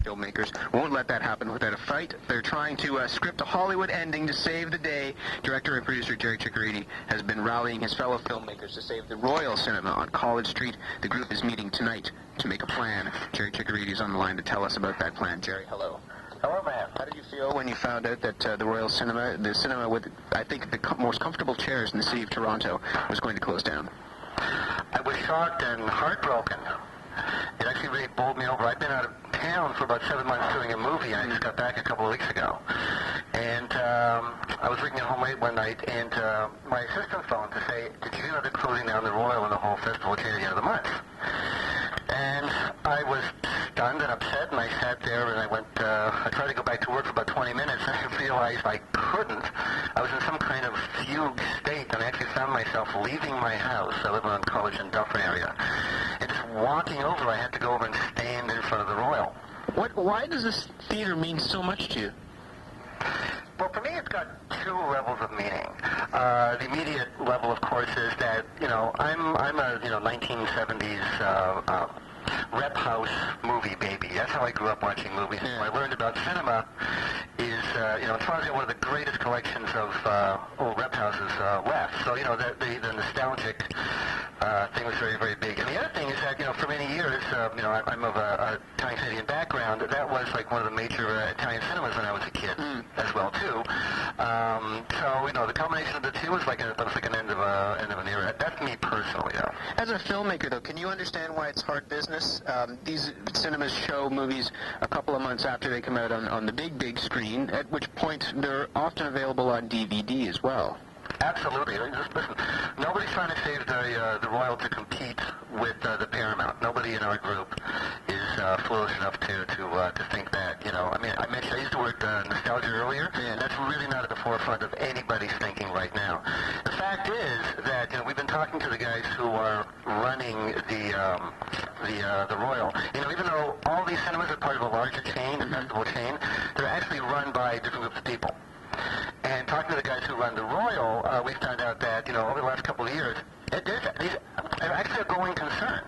filmmakers won't let that happen without a fight. They're trying to script a Hollywood ending to save the day. Director and producer Jerry Ciccariti has been rallying his fellow filmmakers to save the Royal Cinema on College Street. The group is meeting tonight to make a plan. Jerry Ciccariti is on the line to tell us about that plan. Jerry, hello. Hello, man. How did you feel when you found out that the Royal Cinema, the cinema with, I think, the most comfortable chairs in the city of Toronto, was going to close down? I was shocked and heartbroken. It actually really bowled me over. I've been out of town for about 7 months doing a movie, and I just got back a couple of weeks ago. And I was working at home late one night, and my assistant phoned to say, did you know they're closing down the Royal and the whole festival chain at the end of the month? And I was stunned and upset, and I sat there and I tried to go back to work for about 20 minutes, and I realized I couldn't. I was in some kind of fugue state, and I actually found myself leaving my house. I live on College and Dufferin area. And just walking over, I had to go over and stand in front of the Royal. Why does this theater mean so much to you? Well, for me, it's got two levels of meaning. The immediate level, of course, is that, I'm a 1970s rep house movie baby. That's how I grew up watching movies. Yeah. What I learned about cinema is, Toronto's got one of the greatest collections of old rep houses left. So, the nostalgic thing was very, very big. And the other thing is that, for many years, I'm of a Italian-Canadian background. That was like one of the major Italian cinemas when I was a kid as well, too. So, the combination of the two was like an end of an era. That's me personally, though. As a filmmaker, though, can you understand why it's hard business? These cinemas show movies a couple of months after they come out on the big screen, at which point they're often available on DVD as well. Absolutely. Just listen, nobody's trying to save the Royal to compete with the Paramount. Nobody in our group is foolish enough to think that. I mentioned I used the word nostalgia earlier. Yeah. That's really not at the forefront of anybody's thinking right now. The fact is that we've been talking to the guys who are running the Royal. Even though all these cinemas are part of a larger chain, a festival chain, they're actually run by different groups of people. And talking to the guys who run the Royal, we found out that, over the last couple of years, they're actually a going concern.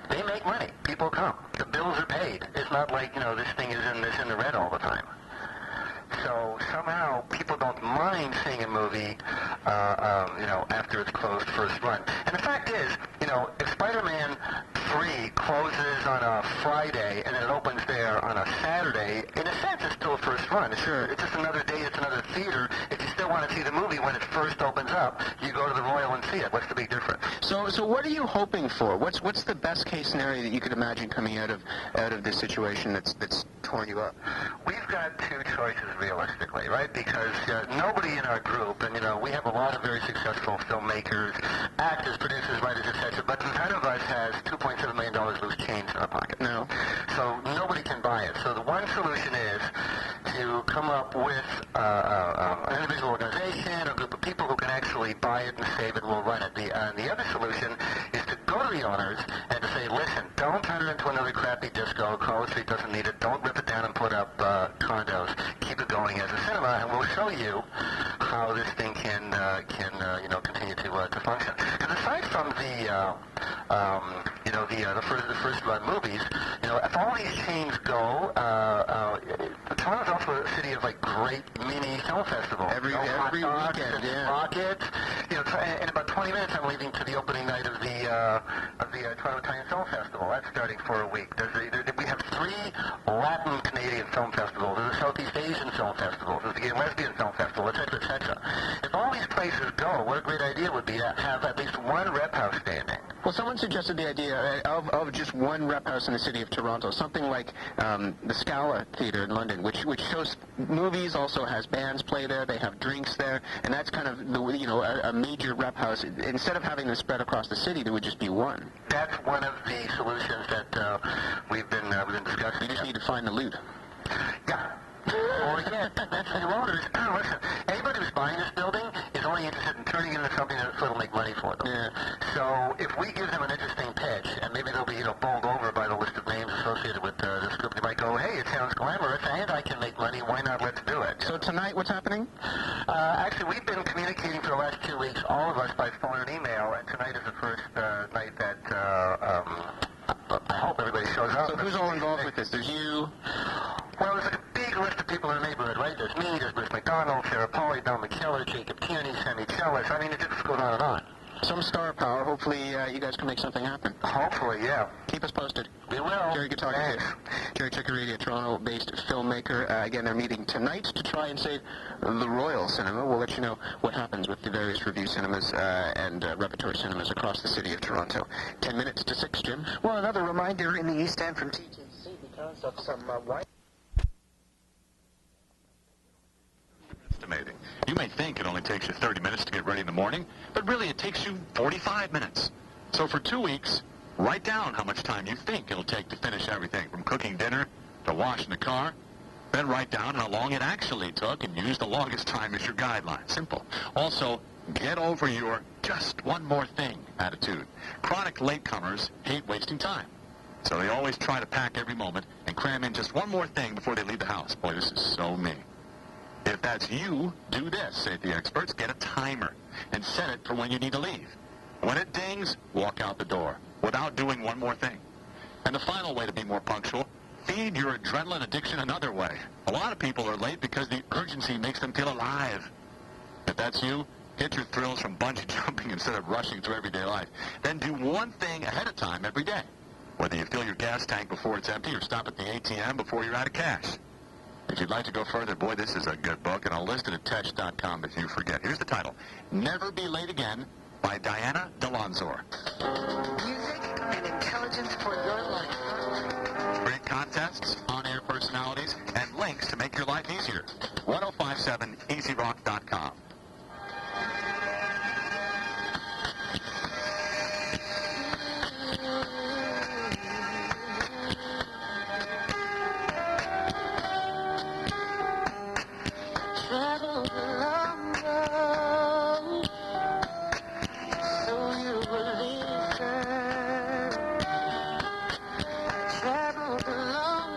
They make money. People come. The bills are paid. It's not like, this thing is in the red all the time. So somehow people don't mind seeing a movie, after it's closed first run. And the fact is, if Spider-Man 3 closes on a Friday and then it opens there on a Saturday, in a sense it's still a first run. It's just another day, it's another theater. If you still want to see the movie when it first opens up, you go to the Royal and see it. What's the big difference? So what are you hoping for? What's the best case scenario that you could imagine coming out of this situation that's torn you up? We've got two choices realistically, right? Because nobody in our group, and we have a lot of very successful filmmakers, actors, producers, writers, etc., but none of us has $2.7 million loose change in our pocket. No. So nobody can buy it. So the one solution is to come up with an individual organization, a group of people who can actually buy it and save it and will run it. The other solution is to go to the owners and to say, listen, don't turn it into another crappy disco. College Street doesn't need it. Don't rip it down and put up condos. Keep it going as a cinema, and we'll show you how this thing can continue to function. Because aside from the first run movies, if all these chains go, Toronto's also a city of great mini film festivals. Every weekend, yeah. Rockets. In about 20 minutes, I'm leaving to the opening night of the Toronto Italian Film Festival. That's starting for a week. We have 3 Latin Canadian film festivals. There's a Southeast Asian film festival. There's the Gay and Lesbian Film Festival, etc., etc. If all these places go, what a great idea it would be to have at least one rep house standing. Well, someone suggested the idea of just one rep house in the city of Toronto, something like the Scala Theatre in London, which shows movies, also has bands play there, they have drinks there, and that's kind of a major rep house. Instead of having them spread across the city, there would just be one. That's one of the solutions that we've been discussing. You just need to find the loot. Yeah. Or again, that's the owners. Listen, anybody who's buying this building is only interested in turning it into something that'll make money for them. Yeah. So if we give them an interesting pitch, and maybe they'll be bowled over by the list of names associated with this group, they might go, hey, it sounds glamorous, and I can make money. Why not? Let's do it. So tonight, what's happening? Actually, we've been communicating for the last 2 weeks, all of us, by phone and email, and tonight is the first night that I hope everybody shows up. So who's all involved with this? There's you, people in the neighborhood, right? There's me, there's Bruce McDonald, Sarah Pauly, Bill McKellar, Jacob Tierney, Sammy Chellis. I mean, it just goes on and on. Some star power. Hopefully, you guys can make something happen. Hopefully, yeah. Keep us posted. We will. Jerry, good talking to you. Jerry Chickering, a Toronto-based filmmaker. Again, they're meeting tonight to try and save the Royal Cinema. We'll let you know what happens with the various review cinemas and repertory cinemas across the city of Toronto. 10 minutes to 6, Jim. Well, another reminder in the East End from TTC because of some white... Estimating. You may think it only takes you 30 minutes to get ready in the morning, but really it takes you 45 minutes. So for 2 weeks, write down how much time you think it'll take to finish everything, from cooking dinner to washing the car. Then write down how long it actually took and use the longest time as your guideline. Simple. Also, get over your just one more thing attitude. Chronic latecomers hate wasting time. So they always try to pack every moment and cram in just one more thing before they leave the house. Boy, this is so me. If that's you, do this, say the experts. Get a timer and set it for when you need to leave. When it dings, walk out the door without doing one more thing. And the final way to be more punctual, feed your adrenaline addiction another way. A lot of people are late because the urgency makes them feel alive. If that's you, get your thrills from bungee jumping instead of rushing through everyday life. Then do one thing ahead of time every day. Whether you fill your gas tank before it's empty or stop at the ATM before you're out of cash. If you'd like to go further, boy, this is a good book, and I'll list it at Tesh.com if you forget. Here's the title, Never Be Late Again, by Diana DeLonzor. Music and intelligence for your life. Great contests, on-air personalities, and links to make your life easier. 1057easyrock.com. Traveled a long road, so you will listen. Traveled a long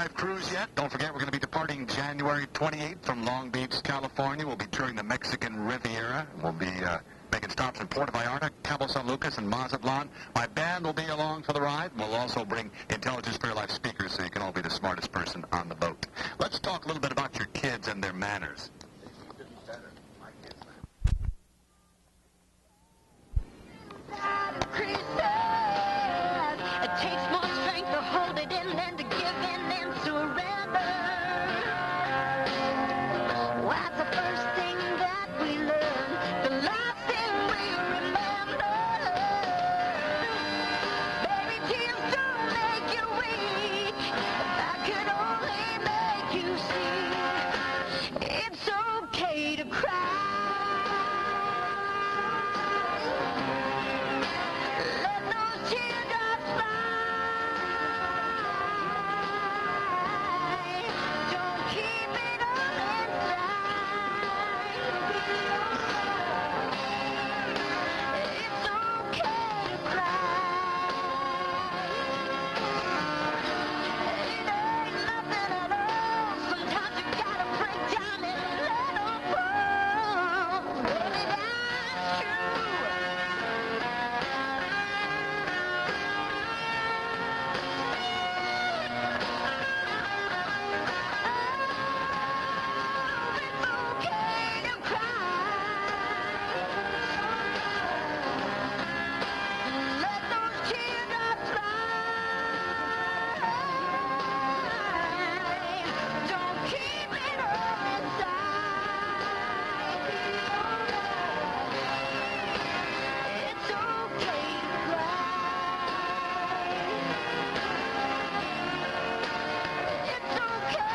arrived cruise yet? Don't forget, we're going to be departing January 28th from Long Beach, California. We'll be touring the Mexican Riviera. We'll be making stops in Puerto Vallarta, Cabo San Lucas, and Mazatlan. My band will be along for the ride. We'll also bring Intelligence for Your Life speakers so you can all be the smartest person on the boat. Let's talk a little bit about your kids and their manners. It takes more strength to hold it in than to give in and surrender. What's the first thing that we learn? The last thing we remember. Baby, tears don't make you weak. That could only make you see. It's okay to cry. Let those teardrops fly. Don't keep it all inside. It's okay to cry. It ain't nothing at all. Sometimes you gotta break down and let 'em fall. Baby, that's true. It's okay to cry. Let those teardrops fly. Don't keep it all inside. It's okay to cry. It's okay to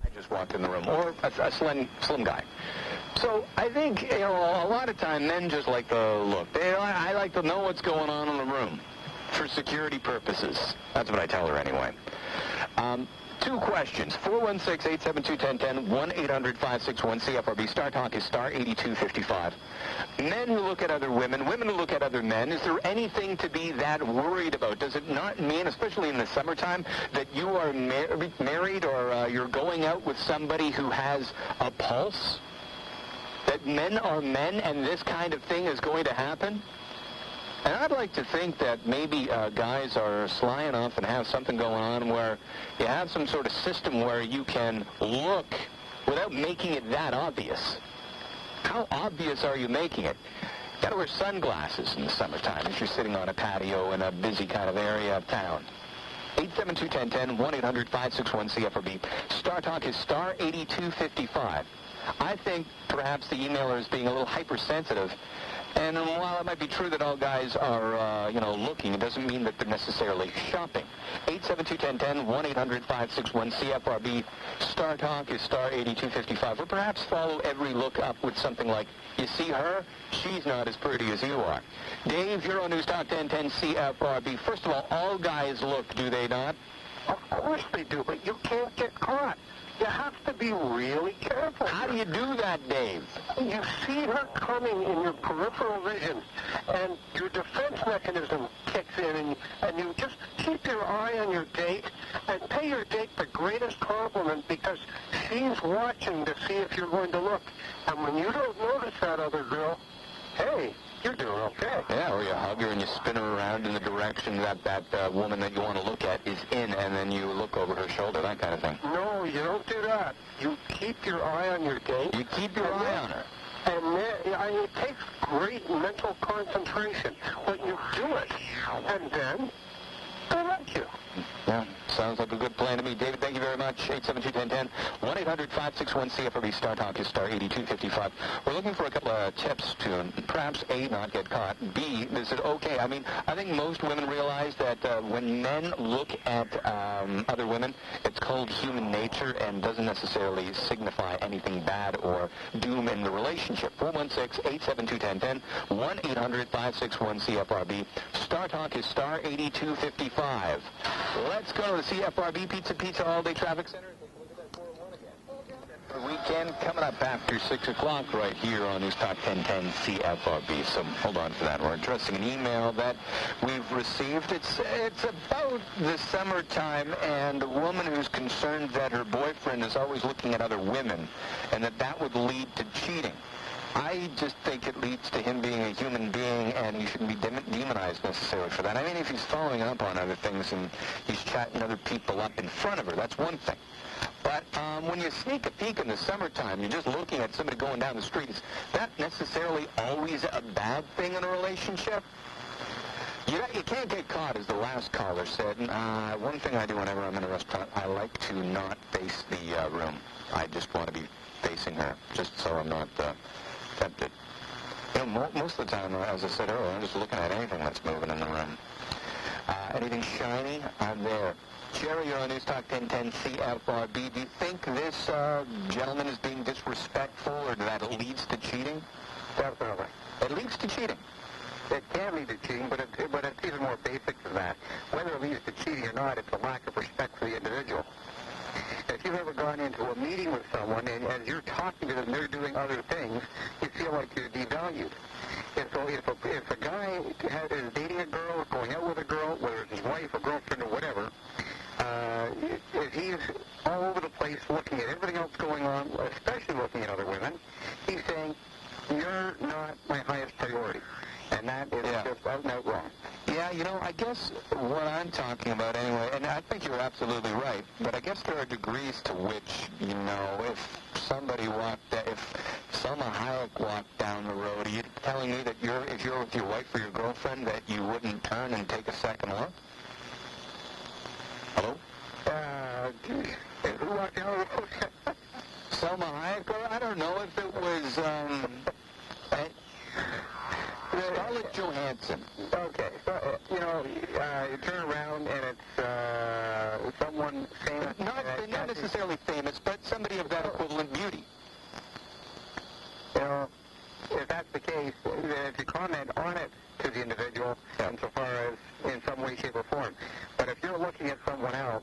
I just walked in the room, or a slim guy. So I think, you know, a lot of time men just like to look. I like to know what's going on in the room for security purposes. That's what I tell her anyway. Two questions. 416-872-1010, 1-800-561-CFRB. Star Talk is star 8255. Men who look at other women, women who look at other men, is there anything to be that worried about? Does it not mean, especially in the summertime, that you are married or you're going out with somebody who has a pulse? That men are men and this kind of thing is going to happen? And I'd like to think that maybe guys are sly enough and have something going on where you have some sort of system where you can look without making it that obvious. How obvious are you making it? You got to wear sunglasses in the summertime if you're sitting on a patio in a busy kind of area of town. 872-1010, 1-800-561-CFRB. Star Talk is star 8255. I think perhaps the emailer is being a little hypersensitive. And while it might be true that all guys are, looking, it doesn't mean that they're necessarily shopping. 872-1010, 1-800-561-CFRB. Star Talk is star 8255. Or perhaps follow every look up with something like, you see her? She's not as pretty as you are. Dave, you're on News Talk 1010 CFRB. First of all guys look, do they not? Of course they do, but you can't get caught. You have to be really careful. How do you do that, Dave? You see her coming in your peripheral vision, and your defense mechanism kicks in, and you just keep your eye on your date and pay your date the greatest compliment because she's watching to see if you're going to look. And when you don't notice that other girl, hey, you're doing okay. Yeah, or you hug her and you spin her around in the direction that woman that you want to look at is in, and then you look over her shoulder, that kind of thing. No, you don't do that. You keep your eye on your date. You keep your eye on her. And it takes great mental concentration, but you do it. And then, voila! Thank you. Yeah, sounds like a good plan to me. David, thank you very much. 872-1010, 1-800-561-CFRB. Star Talk is star 8255. We're looking for a couple of tips to perhaps A, not get caught, B, is it okay? I mean, I think most women realize that when men look at other women, it's called human nature and doesn't necessarily signify anything bad or doom in the relationship. 416-872-1010, 1-800-561-CFRB. Star Talk is star 8255. Let's go to CFRB Pizza All Day Traffic Center. The weekend coming up after 6 o'clock right here on News Talk 1010 CFRB. So hold on for that. We're addressing an email that we've received. It's about the summertime and a woman who's concerned that her boyfriend is always looking at other women and that would lead to cheating. I just think it leads to him being a human being, and he shouldn't be demonized necessarily for that. I mean, if he's following up on other things and he's chatting other people up in front of her, that's one thing. But when you sneak a peek in the summertime, you're just looking at somebody going down the street. Is that necessarily always a bad thing in a relationship? You can't get caught, as the last caller said. One thing I do whenever I'm in a restaurant, I like to not face the room. I just want to be facing her, just so I'm not tempted. You know, most of the time, as I said earlier, I'm just looking at anything that's moving in the room. Anything shiny, I'm there. Jerry, you're on News Talk 1010 CFRB. Do you think this gentleman is being disrespectful or that it leads to cheating? Definitely. It leads to cheating. It can lead to cheating, but it's even more basic than that. Whether it leads to cheating or not, it's a lack of respect for the individual. If you've ever gone into a meeting with someone and as you're talking to them, they're doing other things, you feel like you're devalued. And so if a guy is dating a girl, going out with a girl, whether it's his wife or girlfriend or whatever, if he's all over the place looking at everything else going on, especially looking at other women, he's saying, you're not my highest priority. And that is just out and out wrong. Yeah, you know, I guess what I'm talking about anyway, and I think you're absolutely right, but I guess there are degrees to which, you know, if Selma Hayek walked down the road, are you telling me that if you're with your wife or your girlfriend that you wouldn't turn and take a second look? Hello? Who walked down the road? Selma Hayek? Or I don't know if it was, Scarlett Johansson. Okay, so, you turn around and it's someone famous. Not necessarily famous, but somebody of that equivalent beauty. You know, if that's the case, if you comment on it to the individual, insofar as in some way, shape, or form. But if you're looking at someone else,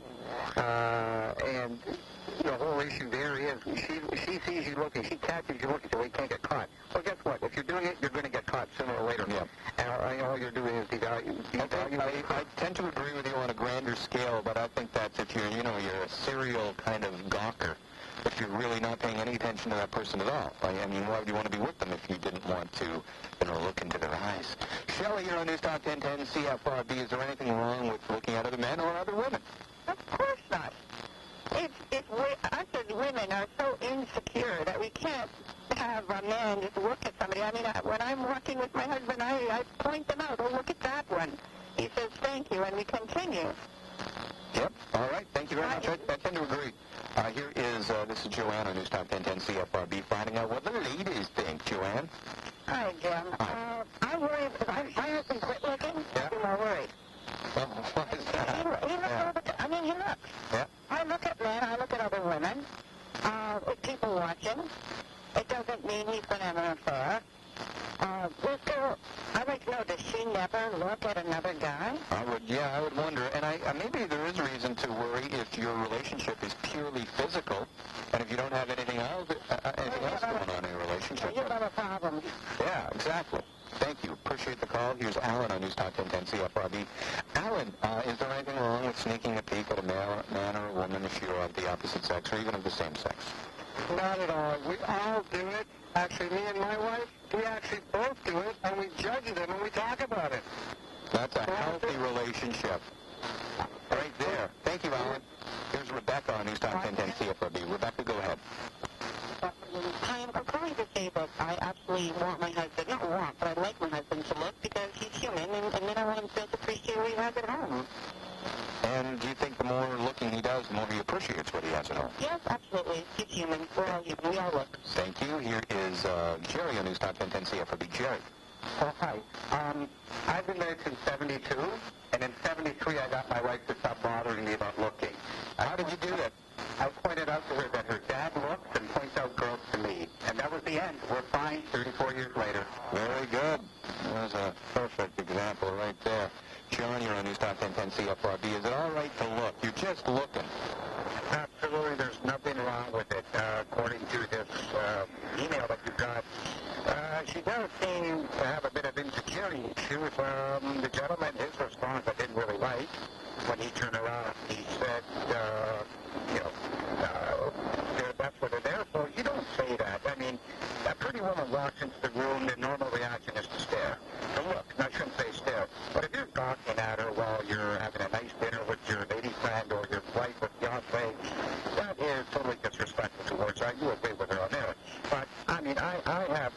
and the whole issue there is she sees you looking, she catches you looking, so you can't get caught. Well, guess what? If you're doing it, you're going to get caught sooner or later. Yeah. And all you're doing is devalue. I tend to agree with you on a grander scale, but I think that's if you're a serial kind of gawker. If you're really not paying any attention to that person at all. I mean, why would you want to be with them if you didn't want to, look into their eyes? Shelley, you're on News Talk 1010 CFRB. Is there anything wrong with looking at other men or other women? Of course not. Us as women are so insecure that we can't have a man just look at somebody. I mean, when I'm walking with my husband, I point them out. Oh, look at that one. He says, thank you, and we continue. Yep. All right. Thank you very much. I tend to agree. This is Joanne on News Talk 1010 CFRB, finding out what the ladies think. Joanne? Hi, Jim. I worry if my husband quit looking. Yeah. I'm more worried. Well, why is that? He looks all the time. I mean, he looks. Yeah. I look at men. I look at other women. With people watching. It doesn't mean he's going to have an affair. This girl, I'd like to know, does she never look at another guy? I would wonder. And maybe there is reason to worry if your relationship is purely physical, and if you don't have anything else going on in your relationship. You've got a problem. Yeah, exactly. Thank you. Appreciate the call. Here's Alan on News Talk 1010 CFRB. Alan, is there anything wrong with sneaking a peek at a man or a woman if you're of the opposite sex or even of the same sex? Not at all. We all do it. Actually, me and my wife, we actually both do it, and we judge them and we talk about it. That's a healthy relationship. Right there. Thank you, Alan. Here's Rebecca on News Talk 1010 CFRB. Rebecca, go ahead. I'm calling to say that I absolutely want my husband, not want, but I'd like my husband to look because he's human, and then I want him to appreciate what he has at home. all. Yes, absolutely. It's human. We're all human. We all look. Thank you. Here is Jerry on News Talk 1010 CFRB. Jerry. Oh, hi. I've been married since 72, and in 73 I got my wife to stop bothering me about looking. How did you do that? I pointed out to her that her dad looks and points out girls to me. And that was the end. We're fine 34 years later. Very good. That was a perfect example right there. John, you're on News Talk 1010 CFRB. Is it all right to look? You're just looking. Absolutely. There's nothing wrong with it, according to this email that you got. She does seem to have a bit of insecurity issues. The gentleman, his response I didn't really like. When he turned around, he said, that's what they're there for. You don't say that. I mean, a pretty woman walks into the room, the normal reaction is to stare. To look. I shouldn't say stare. But if you're gawking at her while you're having a nice dinner with your lady friend or your wife or fiance, that is totally disrespectful towards her. You agree with her on there. But, I mean, I have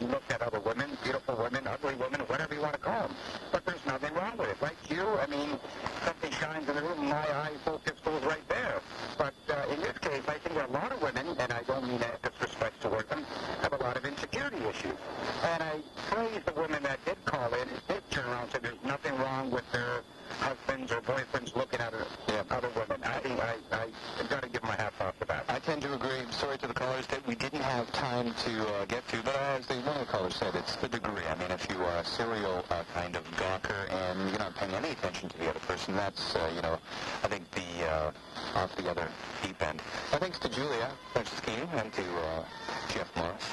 looked at other women, beautiful women, ugly women, whatever you want to call them. But there's nothing wrong with it. Like you, I mean, something shines in the room, my eye focus goes right there. But in this case, I think a lot of women, and I don't mean that disrespect towards them, have a lot of insecurity issues. And I praise the women that did call in, did turn around and said there's nothing wrong with their husbands or boyfriends looking at other women. I've got to give my hat off to that. I tend to agree. Sorry to the callers that we didn't have time to get to, but as one of the callers said, it's the degree. I mean, if you are a serial kind of gawker and you're not paying any attention to the other person, that's, I think off the other deep end. Thanks to Julia Franceschini and to Jeff Morris.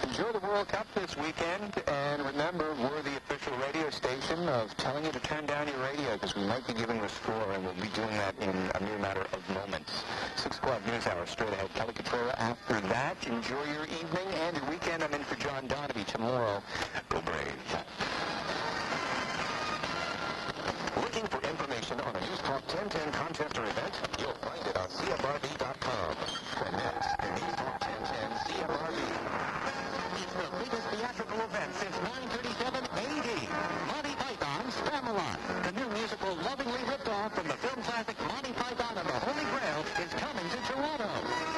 Enjoy the World Cup this weekend, and remember, we're the official radio station of telling you to turn down your radio because we might be giving the score, and we'll be doing that in a mere matter of moments. 6 o'clock news hour straight ahead. Kelly Catrera after that. Enjoy your evening and your weekend. I'm in for John Donaby tomorrow. Go Braves. Looking for information on a News Talk 1010 contest or event? You'll find it on CFRB.com. And next, the News Talk 1010 CFRB. It's the biggest theatrical event since 937 AD. Monty Python's Spamalot. The new musical lovingly ripped off from the film classic Monty Python and the Holy Grail is coming to Toronto.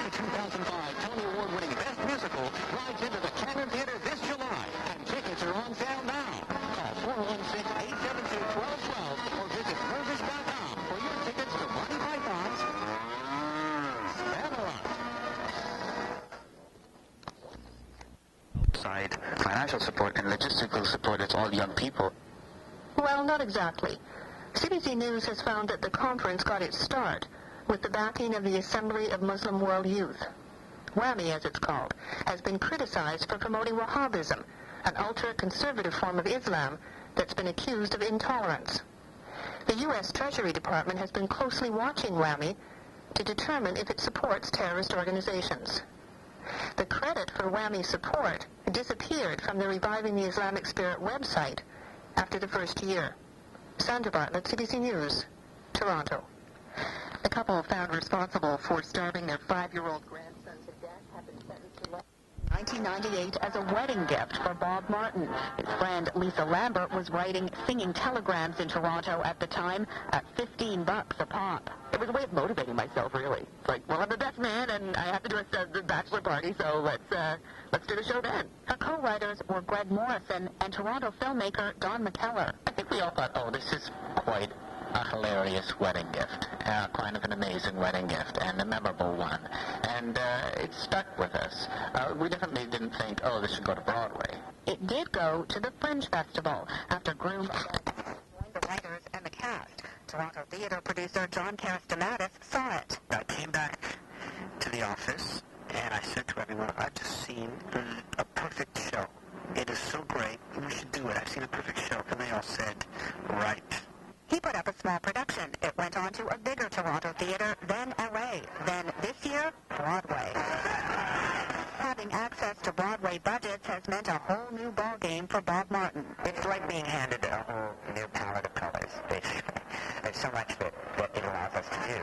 The 2005 Tony Award-winning Best Musical rides into the Cannon Theatre this July, and tickets are on sale now. Call 416-872-1212 or visit Nervous.com for your tickets to Monty Python's Spamalot. Financial support and logistical support to all young people. Well, not exactly. CBC News has found that the conference got its start with the backing of the Assembly of Muslim World Youth. WAMI, as it's called, has been criticized for promoting Wahhabism, an ultra-conservative form of Islam that's been accused of intolerance. The U.S. Treasury Department has been closely watching WAMI to determine if it supports terrorist organizations. The credit for WAMI's support disappeared from the Reviving the Islamic Spirit website after the first year. Sandra Bartlett, CBC News, Toronto. The couple found responsible for starving their 5-year-old grandson to death have been sentenced to life. 1998 as a wedding gift for Bob Martin. His friend Lisa Lambert was writing singing telegrams in Toronto at the time at $15 a pop. It was a way of motivating myself, really. It's like, well, I'm the best man, and I have to do the bachelor party, so let's do the show then. Her co-writers were Greg Morrison and Toronto filmmaker Don McKellar. I think we all thought, oh, this is quite a hilarious wedding gift, kind of an amazing wedding gift, and a memorable one. And it stuck with us. We definitely didn't think, oh, this should go to Broadway. It did go to the Fringe Festival after Groom joined the writers and the cast. Toronto theater producer John Karastamatis saw it. I came back to the office, and I said to everyone, I've just seen a perfect show. It is so great. We should do it. I've seen a perfect show. And they all said, right. He put up a small production. It went on to a bigger Toronto theater, then LA, then this year, Broadway. Having access to Broadway budgets has meant a whole new ballgame for Bob Martin. It's like being handed a whole new palette of colors, basically. There's so much that it allows us to do.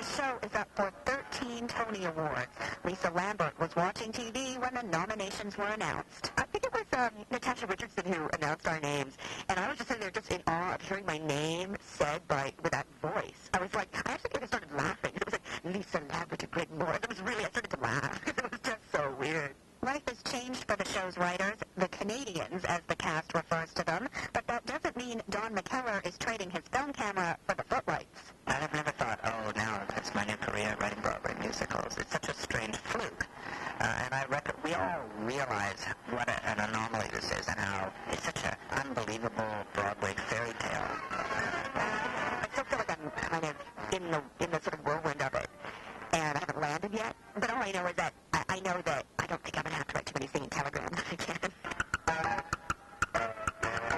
The show is up for 13 Tony Awards. Lisa Lambert was watching TV when the nominations were announced. I think it was Natasha Richardson who announced our names, and I was just sitting there just in awe of hearing my name said with that voice. I was like, I actually started laughing. It was like, Lisa Labrador, great more. It was really, I started to laugh. It was just so weird. Life has changed for the show's writers, the Canadians, as the cast refers to them, but that doesn't mean Don McKellar is trading his film camera for the footlights. I've never thought, oh, now that's my new career, writing Broadway musicals. It's such a strange fluke. And I reckon we all realize what an anomaly this is and how it's such an unbelievable Broadway fairy tale. I still feel like I'm kind of in the sort of whirlwind of it, and I haven't landed yet. But all I know is that I know that I don't think I'm going to have to write too many singing telegrams again.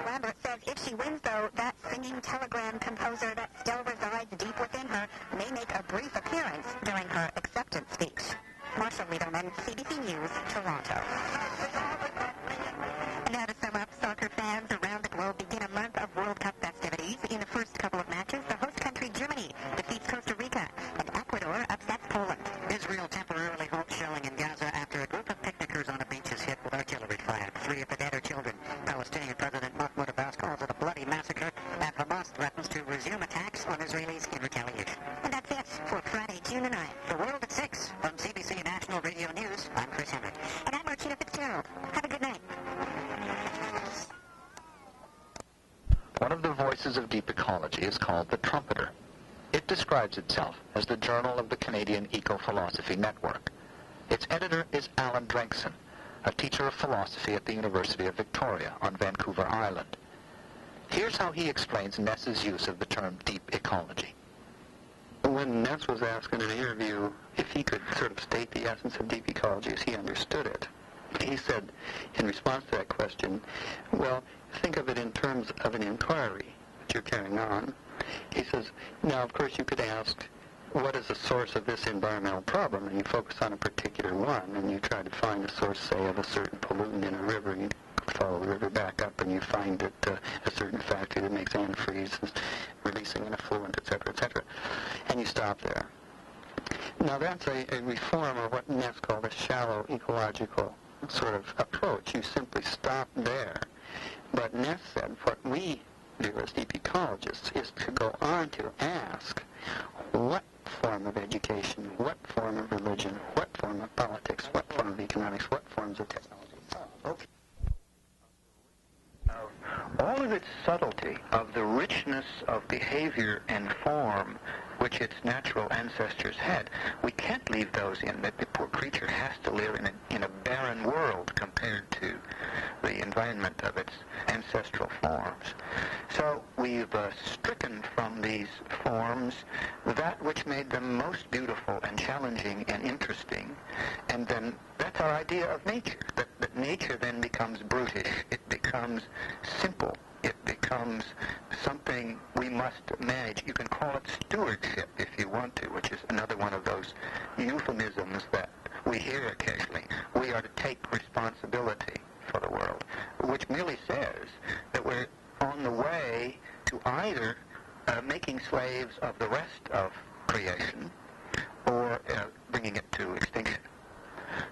Lambert says if she wins, though, that singing telegram composer that still resides deep within her may make a brief appearance during her acceptance speech. Marshall Wiedelman, CBC News, Toronto. Now to sum up, soccer fans around the globe begin a month of World Cup festivities. In the first couple of matches, the host country Germany defeats Costa Rica, and Ecuador upsets Poland. Israel temporarily halts shelling in Gaza after a group of picnickers on a beach is hit with artillery fire. 3 of the dead are children. Palestinian President Mahmoud Abbas calls it a bloody massacre, and Hamas threatens to resume attacks on Israelis in retaliation. And that's it for Friday, June the 9th. The World at 6 from CBC National Radio News. I'm Chris Henry. And I'm Martina Fitzgerald. Have a good night. One of the voices of deep ecology is called The Trumpeter. It describes itself as the journal of the Canadian Eco-Philosophy Network. Its editor is Alan Drenkson, a teacher of philosophy at the University of Victoria on Vancouver Island. Here's how he explains Ness's use of the term deep ecology. When Ness was asked in an interview if he could sort of state the essence of deep ecology as he understood it, he said, in response to that question, well, think of it in terms of an inquiry that you're carrying on. He says, now, of course, you could ask, what is the source of this environmental problem? And you focus on a particular one, and you try to find a source, say, of a certain pollutant in a river, and you follow the river back up, and you find that a certain factory that makes antifreeze is releasing an effluent, etc., and you stop there. Now, that's a reform of what Ness called a shallow ecological sort of approach. You simply stop there. But Ness said what we do as deep ecologists is to go on to ask what form of education, what form of religion, what form of politics, what form of economics, what forms of technology. Okay. All of its subtlety, of the richness of behavior and form which its natural ancestors had, we can't leave those in. That the poor creature has to live in a barren world compared to the environment of its ancestral forms. So we've stricken from these forms that which made them most beautiful and challenging and interesting, and then that's our idea of nature, that nature then becomes brutish, it becomes simple, it becomes something we must manage. You can call it stewardship if you want to, which is another one of those euphemisms that we hear occasionally. We are to take responsibility for the world, which merely says that we're on the way to either making slaves of the rest of creation or bringing it to extinction.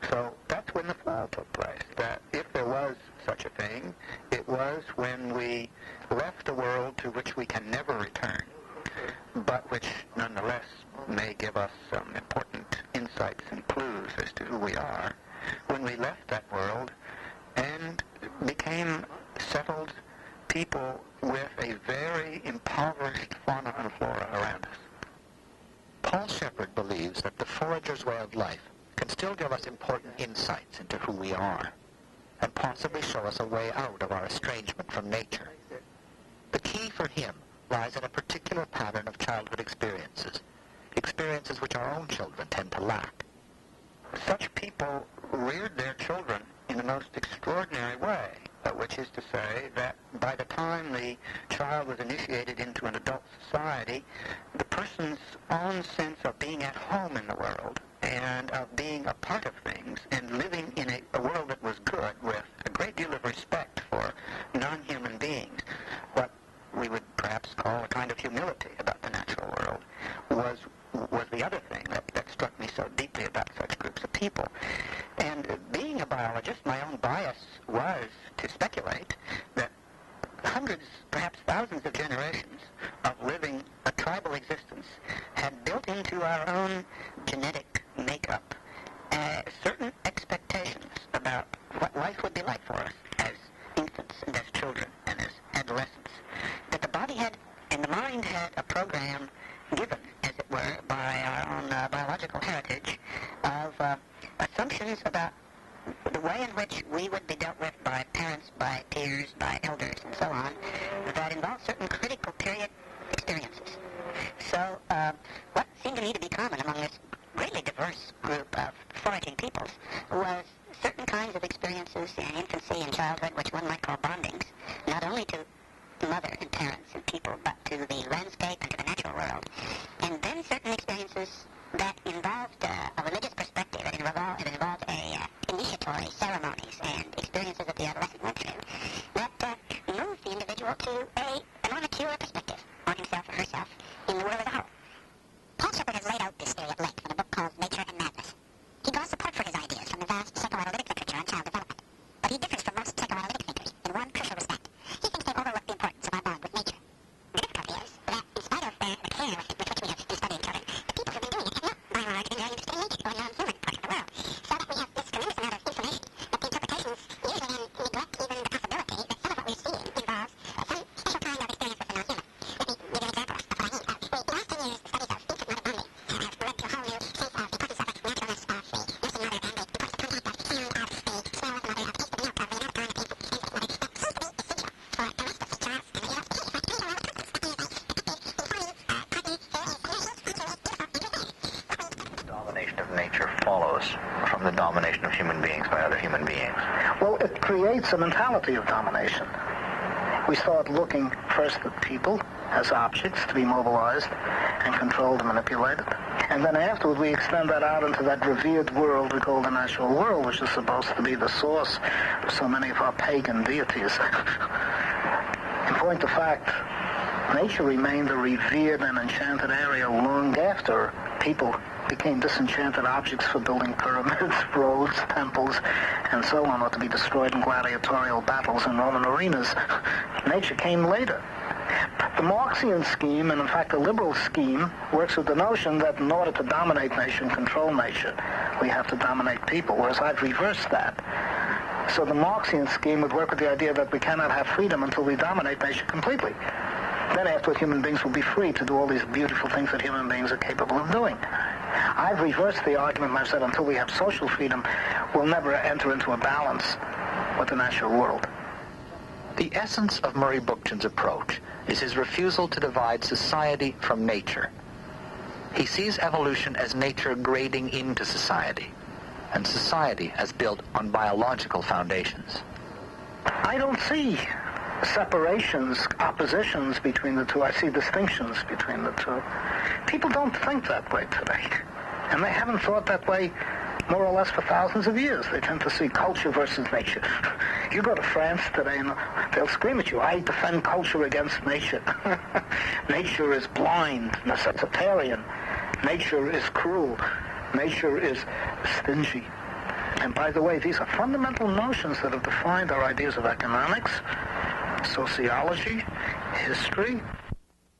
So that's when the fall took place, that if there was such a thing, it was when we left a world to which we can never return, but which nonetheless may give us some important insights and clues as to who we are, when we left that world and became settled people with a very impoverished fauna and flora around us. Paul Shepard believes that the forager's way of life can still give us important insights into who we are, and possibly show us a way out of our estrangement from nature. The key for him lies in a particular pattern of childhood experiences which our own children tend to lack. Such people reared their children in the most extraordinary way, which is to say that by the time the child was initiated into an adult society, the person's own sense of being at home in the world and of being a part of things and living in a world that was good with a great deal of respect for non-human beings, what we would perhaps call a kind of humility about the natural world, was the other thing that struck me so deeply about such groups of people. And being a biologist, my own bias was to speculate that hundreds, perhaps thousands of generations of living a tribal existence had built into our own genetic makeup certain expectations about what life would be like for us as infants and as children and as adolescents. That the body had and the mind had a program given, as it were, by our own biological heritage of assumptions about the way in which we would be dealt with by parents, by peers, by elders, and so on, that involved certain critical period experiences. So what seemed to me to be common among this greatly diverse group of foraging peoples was certain kinds of experiences in infancy and childhood, which one might call bondings, not only to mother and parents and people, but to the landscape and to the natural world. And then certain experiences that involved a religious perspective, it involved initiatory ceremonies and experiences that the adolescent went through, that moved the individual to a more mature perspective on himself or herself in the world as a whole. Paul Shepard has laid out this theory at length in a book called Nature and Madness. He draws support for his ideas from the vast psychoanalytic literature on child development, but he differs from most psychoanalytic thinkers in one crucial respect. He thinks they overlook the importance of our bond with nature. The difficulty is that, in spite of the care with which we have been studying children, the people who have been doing it have not, by and large, been very interested in nature or non-human part of the world, so that we have this tremendous amount of information that the interpretations usually neglect even the possibility that some of what we're seeing involves some special kind of experience with the non-human. Let me give an example of what I mean. The last 10 years, the studies of infant mother bonding have led to a whole new sense of the importance of the naturalness of the nursing mother and the importance of contact of the sound of the smell of the mother, of the taste of the milk, of the amount of time it takes to change the mother. That seems to be essential for the rest of the child's and the adult's behavior. But I don't know what Domination of nature follows from the domination of human beings by other human beings. Well, it creates a mentality of domination. We start looking first at people as objects to be mobilized and controlled and manipulated. And then afterward, we extend that out into that revered world we call the natural world, which is supposed to be the source of so many of our pagan deities. In point of fact, nature remained a revered and enchanted area long after people became disenchanted objects for building pyramids, roads, temples, and so on, or to be destroyed in gladiatorial battles in Roman arenas. Nature came later. The Marxian scheme, and in fact the liberal scheme, works with the notion that in order to dominate nature and control nature, we have to dominate people, whereas I've reversed that. So the Marxian scheme would work with the idea that we cannot have freedom until we dominate nature completely. Then afterward, human beings will be free to do all these beautiful things that human beings are capable of doing. I've reversed the argument and I've said until we have social freedom, we'll never enter into a balance with the natural world. The essence of Murray Bookchin's approach is his refusal to divide society from nature. He sees evolution as nature grading into society, and society as built on biological foundations. I don't see separations, oppositions between the two. I see distinctions between the two. People don't think that way today. And they haven't thought that way more or less for thousands of years. They tend to see culture versus nature. You go to France today and they'll scream at you, I defend culture against nature. Nature is blind, necessitarian. Nature is cruel. Nature is stingy. And by the way, these are fundamental notions that have defined our ideas of economics, sociology, history,